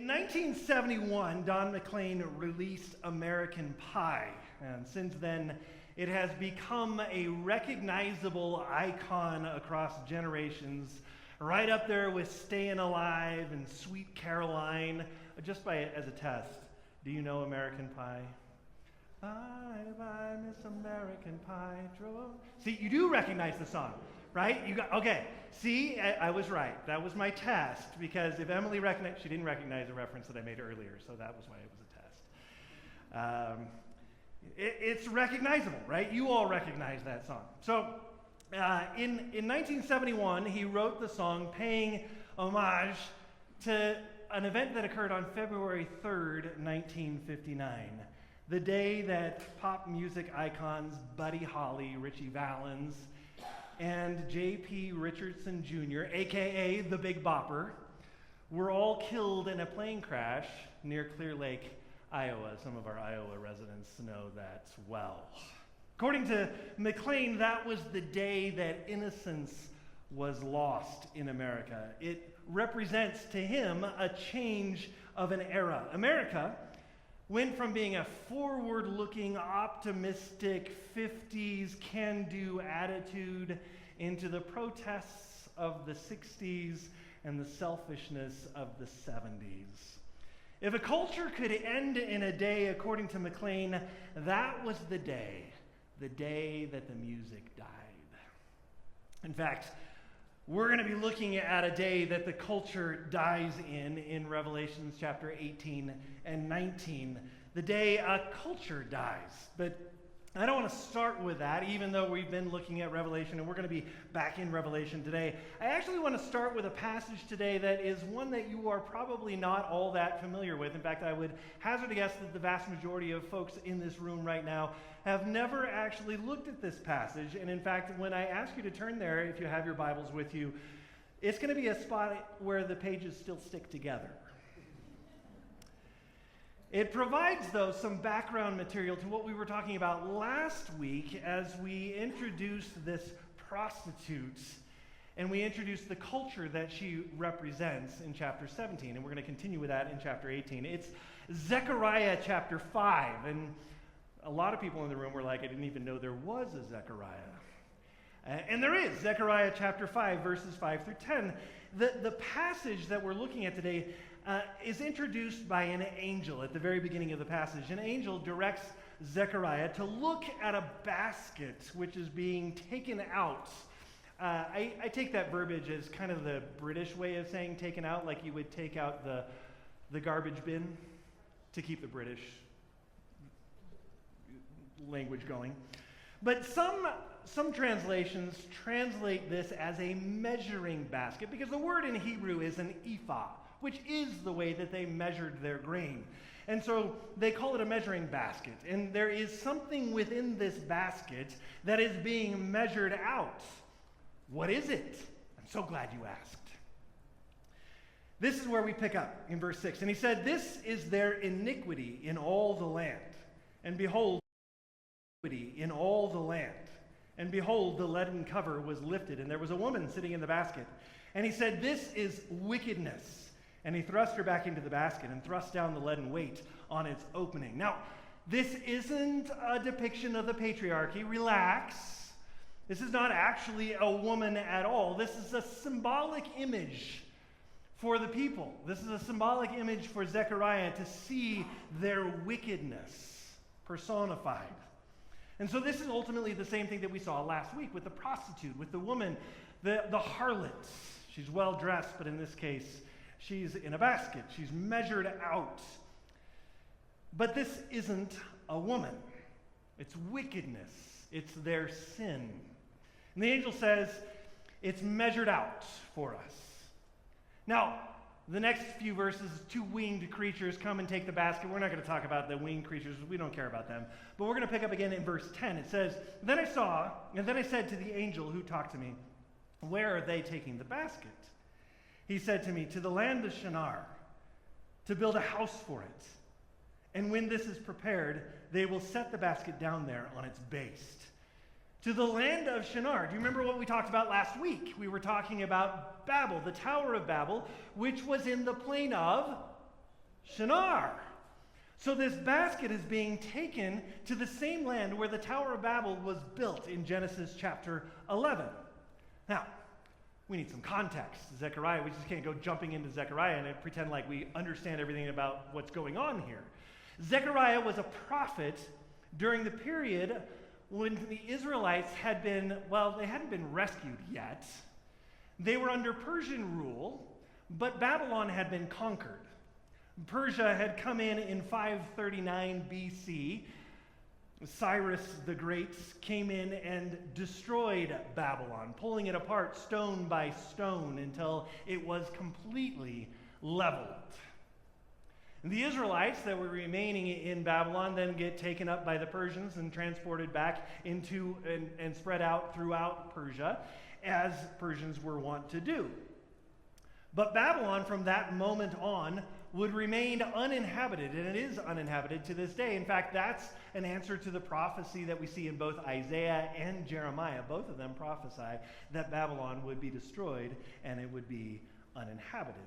In 1971, Don McLean released American Pie, and since then it has become a recognizable icon across generations, right up there with Staying Alive and Sweet Caroline. Just as a test, do you know American Pie? Bye, Miss American Pie. See, you do recognize the song, right? Okay. See, I was right. That was my test, because if Emily recognized, she didn't recognize a reference that I made earlier, so that was why it was a test. It's recognizable, right? You all recognize that song. So, in 1971, he wrote the song paying homage to an event that occurred on February 3rd, 1959. The day that pop music icons Buddy Holly, Ritchie Valens, and J.P. Richardson Jr., a.k.a. the Big Bopper, were all killed in a plane crash near Clear Lake, Iowa. Some of our Iowa residents know that well. According to McLean, that was the day that innocence was lost in America. It represents to him a change of an era. America went from being a forward-looking, optimistic 50s can-do attitude into the protests of the 60s and the selfishness of the 70s. If a culture could end in a day, according to McLean, that was the day that the music died. In fact, we're going to be looking at a day that the culture dies in Revelations chapter 18 and 19. The day a culture dies. But I don't want to start with that, even though we've been looking at Revelation, and we're going to be back in Revelation today. I actually want to start with a passage today that is one that you are probably not all that familiar with. In fact, I would hazard a guess that the vast majority of folks in this room right now have never actually looked at this passage. And in fact, when I ask you to turn there, if you have your Bibles with you, it's going to be a spot where the pages still stick together. It provides, though, some background material to what we were talking about last week as we introduced this prostitute and we introduced the culture that she represents in chapter 17. And we're going to continue with that in chapter 18. It's Zechariah chapter 5. And a lot of people in the room were like, I didn't even know there was a Zechariah. And there is, Zechariah chapter 5, verses 5 through 10. The passage that we're looking at today is introduced by an angel at the very beginning of the passage. An angel directs Zechariah to look at a basket which is being taken out. I take that verbiage as kind of the British way of saying taken out, like you would take out the garbage bin to keep the British language going. But some translations translate this as a measuring basket, because the word in Hebrew is an ephah, which is the way that they measured their grain. And so they call it a measuring basket. And there is something within this basket that is being measured out. What is it? I'm so glad you asked. This is where we pick up in verse 6. And he said, "This is their iniquity in all the land. And behold, in all the land. And behold, the leaden cover was lifted, and there was a woman sitting in the basket. And he said, 'This is wickedness.' And he thrust her back into the basket and thrust down the leaden weight on its opening." Now, this isn't a depiction of the patriarchy. Relax. This is not actually a woman at all. This is a symbolic image for the people. This is a symbolic image for Zechariah to see their wickedness personified. And so this is ultimately the same thing that we saw last week with the prostitute, with the woman, the harlot. She's well dressed, but in this case, she's in a basket. She's measured out. But this isn't a woman. It's wickedness. It's their sin. And the angel says, it's measured out for us. Now, the next few verses, two winged creatures come and take the basket. We're not going to talk about the winged creatures. We don't care about them. But we're going to pick up again in verse 10. It says, "Then I saw, and then I said to the angel who talked to me, 'Where are they taking the basket?' He said to me, 'To the land of Shinar, to build a house for it. And when this is prepared, they will set the basket down there on its base.'" To the land of Shinar. Do you remember what we talked about last week? We were talking about Babel, the Tower of Babel, which was in the plain of Shinar. So this basket is being taken to the same land where the Tower of Babel was built in Genesis chapter 11. Now, we need some context. Zechariah, we just can't go jumping into Zechariah and pretend like we understand everything about what's going on here. Zechariah was a prophet during the period when the Israelites had been, well, they hadn't been rescued yet. They were under Persian rule, but Babylon had been conquered. Persia had come in 539 BC. Cyrus the Great came in and destroyed Babylon, pulling it apart stone by stone until it was completely leveled. And the Israelites that were remaining in Babylon then get taken up by the Persians and transported back into and spread out throughout Persia, as Persians were wont to do. But Babylon, from that moment on, would remain uninhabited, and it is uninhabited to this day. In fact, that's an answer to the prophecy that we see in both Isaiah and Jeremiah. Both of them prophesy that Babylon would be destroyed and it would be uninhabited.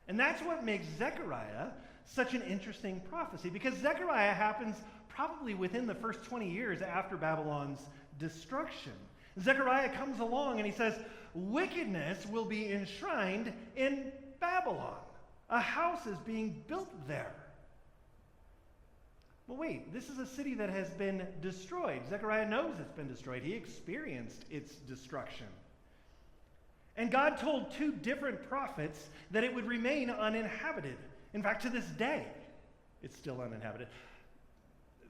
And that's what makes Zechariah such an interesting prophecy, because Zechariah happens probably within the first 20 years after Babylon's destruction. Zechariah comes along and he says, wickedness will be enshrined in Babylon. A house is being built there. Well, wait, this is a city that has been destroyed. Zechariah knows it's been destroyed. He experienced its destruction. And God told two different prophets that it would remain uninhabited. In fact, to this day, it's still uninhabited.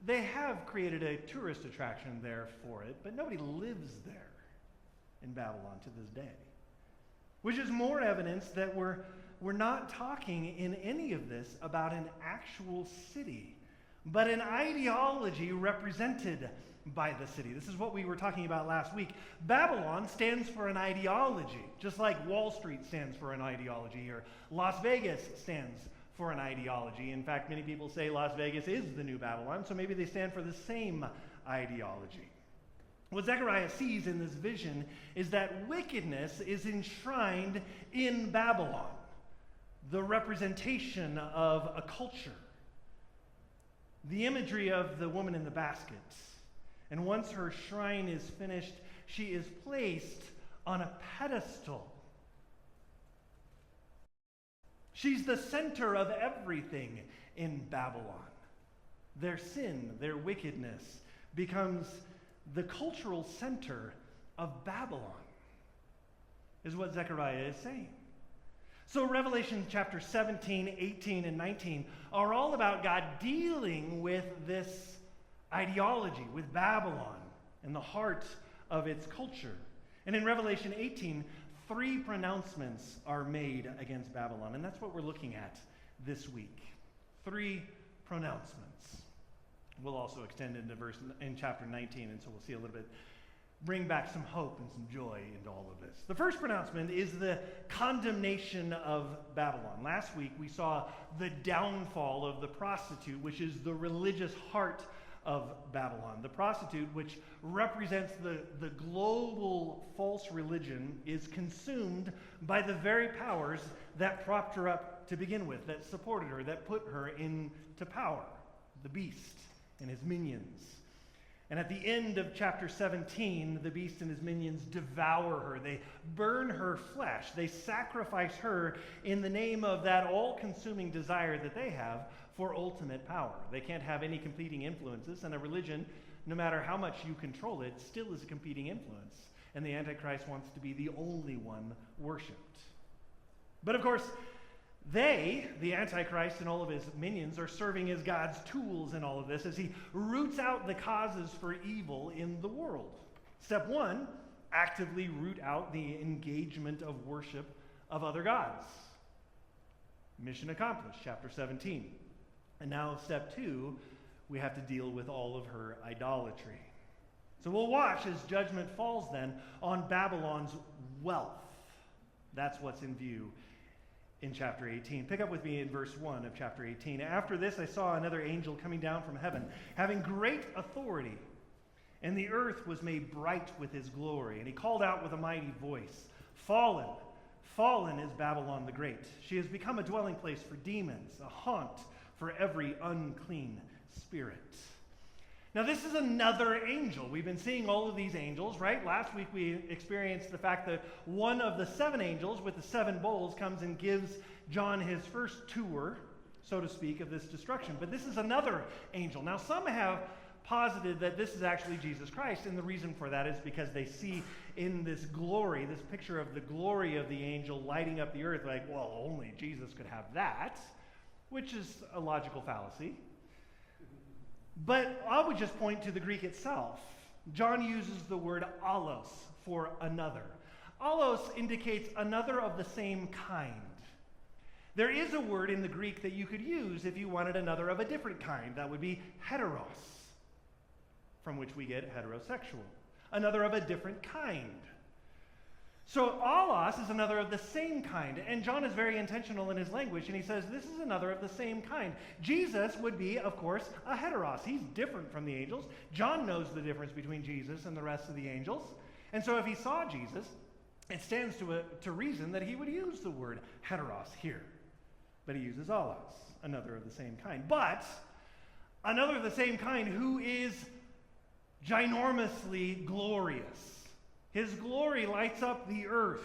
They have created a tourist attraction there for it, but nobody lives there in Babylon to this day. Which is more evidence that we're not talking in any of this about an actual city, but an ideology represented by the city. This is what we were talking about last week. Babylon stands for an ideology, just like Wall Street stands for an ideology, or Las Vegas stands for an ideology. In fact, many people say Las Vegas is the new Babylon, so maybe they stand for the same ideology. What Zechariah sees in this vision is that wickedness is enshrined in Babylon, the representation of a culture. The imagery of the woman in the basket. And once her shrine is finished, she is placed on a pedestal. She's the center of everything in Babylon. Their sin, their wickedness, becomes the cultural center of Babylon, is what Zechariah is saying. So Revelation chapter 17, 18, and 19 are all about God dealing with this ideology, with Babylon, and the heart of its culture. And in Revelation 18, 3 pronouncements are made against Babylon, and that's what we're looking at this week. 3 pronouncements. We'll also extend into in chapter 19, and so we'll see a little bit, bring back some hope and some joy into all of this. The first pronouncement is the condemnation of Babylon. Last week we saw the downfall of the prostitute, which is the religious heart of Babylon. The prostitute, which represents the global false religion, is consumed by the very powers that propped her up to begin with, that supported her, that put her into power. The beast and his minions. And at the end of chapter 17, the beast and his minions devour her. They burn her flesh. They sacrifice her in the name of that all-consuming desire that they have for ultimate power. They can't have any competing influences, and a religion, no matter how much you control it, still is a competing influence. And the Antichrist wants to be the only one worshipped. But of course, they, the Antichrist and all of his minions, are serving as God's tools in all of this as he roots out the causes for evil in the world. Step 1, actively root out the engagement of worship of other gods. Mission accomplished, chapter 17. And now step 2, we have to deal with all of her idolatry. So we'll watch as judgment falls then on Babylon's wealth. That's what's in view in chapter 18. Pick up with me in verse 1 of chapter 18. After this, I saw another angel coming down from heaven, having great authority, and the earth was made bright with his glory. And he called out with a mighty voice, "Fallen, Fallen is Babylon the Great. She has become a dwelling place for demons, a haunt for every unclean spirit. Now, this is another angel. We've been seeing all of these angels, right? Last week we experienced the fact that one of the 7 angels with the 7 bowls comes and gives John his first tour, so to speak, of this destruction. But this is another angel. Now, some have posited that this is actually Jesus Christ, and the reason for that is because they see in this glory, this picture of the glory of the angel lighting up the earth, like, well, only Jesus could have that, which is a logical fallacy. But I would just point to the Greek itself. John uses the word allos for another. Allos indicates another of the same kind. There is a word in the Greek that you could use if you wanted another of a different kind. That would be heteros, from which we get heterosexual. Another of a different kind. So allos is another of the same kind, and John is very intentional in his language, and he says this is another of the same kind. Jesus would be, of course, a heteros. He's different from the angels. John knows the difference between Jesus and the rest of the angels, and so if he saw Jesus, it stands to reason that he would use the word heteros here. But he uses allos, another of the same kind. But another of the same kind who is ginormously glorious. His glory lights up the earth.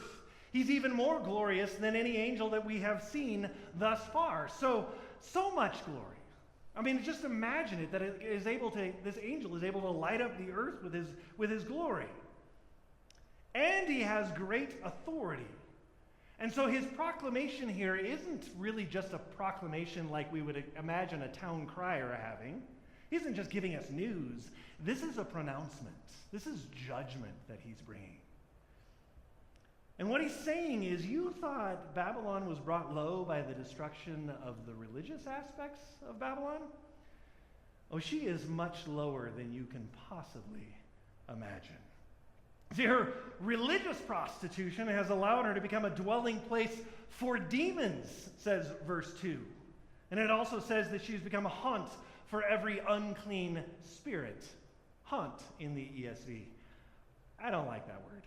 He's even more glorious than any angel that we have seen thus far. So much glory. I mean, just imagine it, that this angel is able to light up the earth with his glory. And he has great authority. And so his proclamation here isn't really just a proclamation like we would imagine a town crier having. He isn't just giving us news. This is a pronouncement. This is judgment that he's bringing. And what he's saying is, you thought Babylon was brought low by the destruction of the religious aspects of Babylon? Oh, she is much lower than you can possibly imagine. See, her religious prostitution has allowed her to become a dwelling place for demons, says verse 2. And it also says that she's become a haunt for every unclean spirit. Haunt in the ESV. I don't like that word.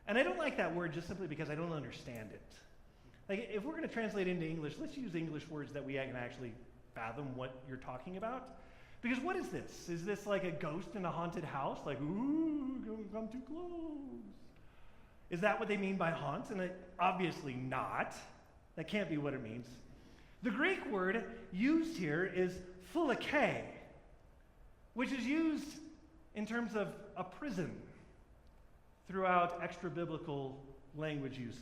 And I don't like that word just simply because I don't understand it. Like, if we're going to translate into English, let's use English words that we can actually fathom what you're talking about. Because what is this? Is this like a ghost in a haunted house? Like, ooh, don't come too close. Is that what they mean by haunt? And obviously not. That can't be what it means. The Greek word used here is phylake, which is used in terms of a prison throughout extra-biblical language uses.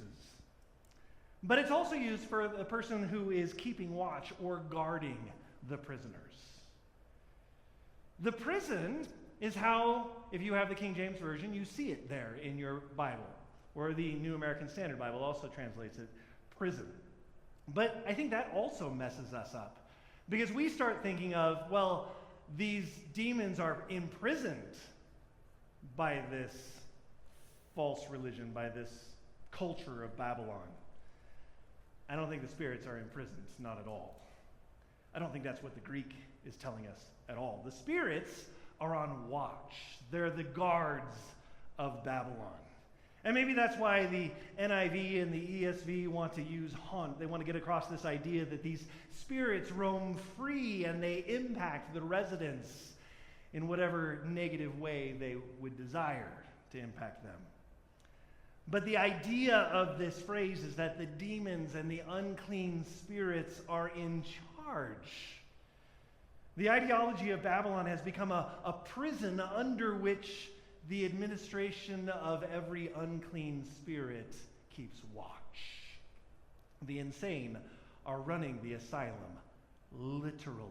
But it's also used for the person who is keeping watch or guarding the prisoners. The prison is how, if you have the King James Version, you see it there in your Bible, or the New American Standard Bible also translates it prison. But I think that also messes us up, because we start thinking of, well, these demons are imprisoned by this false religion, by this culture of Babylon. I don't think the spirits are imprisoned, not at all. I don't think that's what the Greek is telling us at all. The spirits are on watch. They're the guards of Babylon. And maybe that's why the NIV and the ESV want to use haunt. They want to get across this idea that these spirits roam free and they impact the residents in whatever negative way they would desire to impact them. But the idea of this phrase is that the demons and the unclean spirits are in charge. The ideology of Babylon has become a prison under which the administration of every unclean spirit keeps watch. The insane are running the asylum, literally.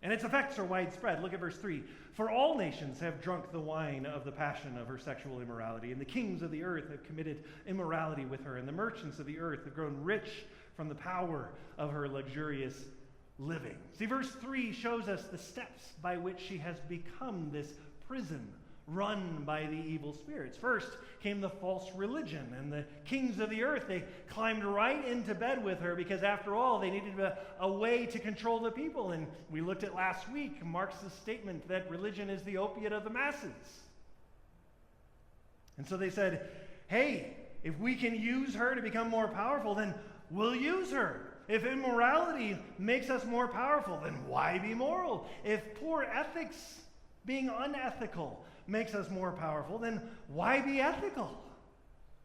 And its effects are widespread. Look at verse 3. For all nations have drunk the wine of the passion of her sexual immorality, and the kings of the earth have committed immorality with her, and the merchants of the earth have grown rich from the power of her luxurious living. See, verse 3 shows us the steps by which she has become this prison run by the evil spirits. First came the false religion, and the kings of the earth, they climbed right into bed with her because, after all, they needed a way to control the people. And we looked at last week Marx's statement that religion is the opiate of the masses. And so they said, hey, if we can use her to become more powerful, then we'll use her. If immorality makes us more powerful, then why be moral? If poor ethics, being unethical, makes us more powerful, then why be ethical?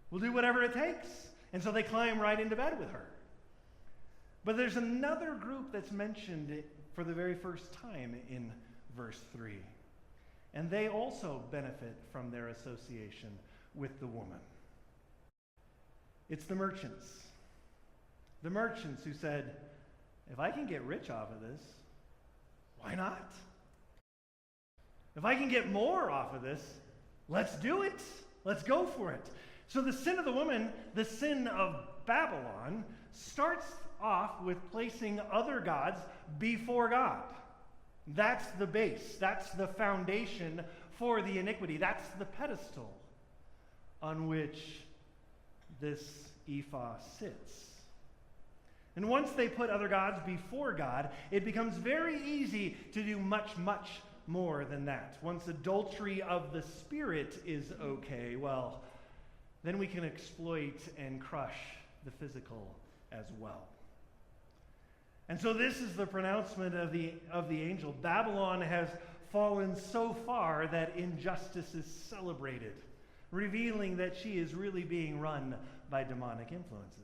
We'll do whatever it takes. And so they climb right into bed with her. But there's another group that's mentioned for the very first time in verse 3. And they also benefit from their association with the woman. It's the merchants. The merchants who said, if I can get rich off of this, why not? If I can get more off of this, let's do it. Let's go for it. So the sin of the woman, the sin of Babylon, starts off with placing other gods before God. That's the base. That's the foundation for the iniquity. That's the pedestal on which this ephah sits. And once they put other gods before God, it becomes very easy to do much, much more than that. Once adultery of the spirit is okay, well, then we can exploit and crush the physical as well. And so this is the pronouncement of the angel. Babylon has fallen so far that injustice is celebrated, revealing that she is really being run by demonic influences.